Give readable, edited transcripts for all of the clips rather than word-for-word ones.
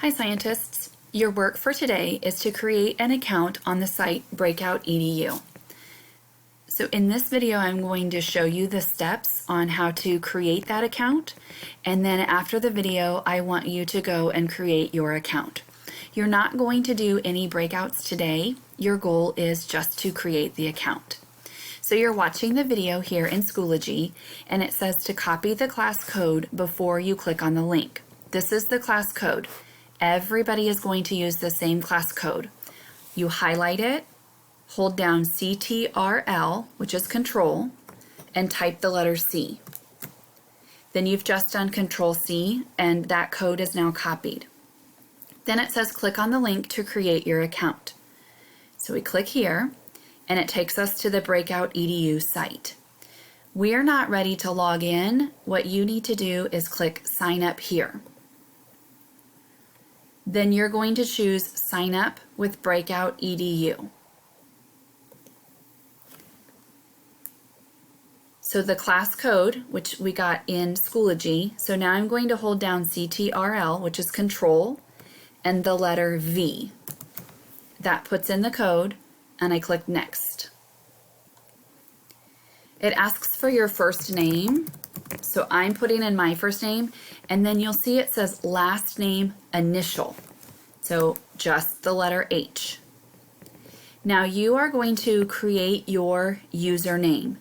Hi scientists! Your work for today is to create an account on the site Breakoutedu. So in this video I'm going to show you the steps on how to create that account, and then after the video I want you to go and create your account. You're not going to do any breakouts today. Your goal is just to create the account. So you're watching the video here in Schoology, and it says to copy the class code before you click on the link. This is the class code. Everybody is going to use the same class code. You highlight it, hold down CTRL, which is control, and type the letter C. Then you've just done Control C, and that code is now copied. Then it says click on the link to create your account. So we click here, and it takes us to the Breakoutedu site. We are not ready to log in. What you need to do is click Sign Up here. Then you're going to choose Sign Up with Breakoutedu. So the class code, which we got in Schoology, so now I'm going to hold down CTRL, which is control, and the letter V. That puts in the code, and I click Next. It asks for your first name, so I'm putting in my first name, and then you'll see it says last name initial, so just the letter H. Now you are going to create your username.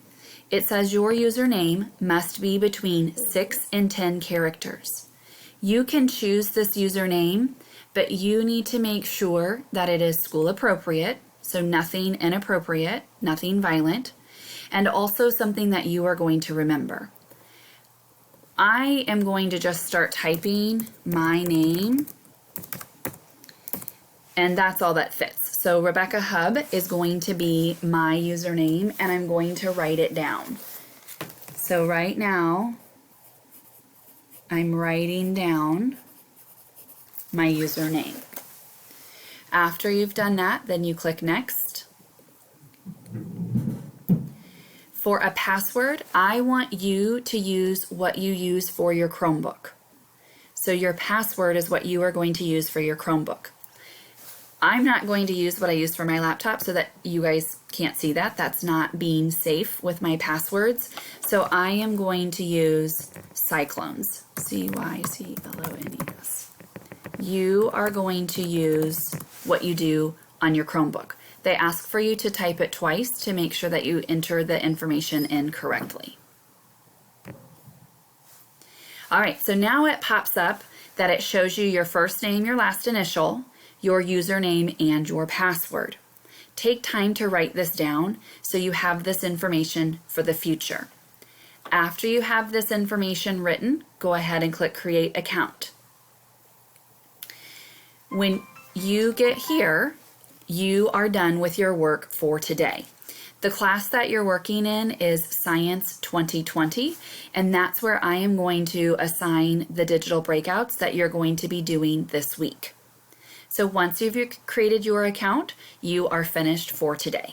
It says your username must be between 6 and 10 characters. You can choose this username, but you need to make sure that it is school appropriate, so nothing inappropriate, nothing violent, and also something that you are going to remember. I am going to just start typing my name, and that's all that fits. So Rebecca Hub is going to be my username, and I'm going to write it down. So right now, I'm writing down my username. After you've done that, then you click Next. For a password, I want you to use what you use for your Chromebook. So your password is what you are going to use for your Chromebook. I'm not going to use what I use for my laptop so that you guys can't see that. That's not being safe with my passwords. So I am going to use Cyclones, C-Y-C-L-O-N-E-S. You are going to use what you do on your Chromebook. They ask for you to type it twice to make sure that you enter the information in correctly. All right, so now it pops up that it shows you your first name, your last initial, your username, and your password. Take time to write this down so you have this information for the future. After you have this information written, go ahead and click Create Account. When you get here, you are done with your work for today. The class that you're working in is Science 2020, and that's where I am going to assign the digital breakouts that you're going to be doing this week. So once you've created your account, you are finished for today.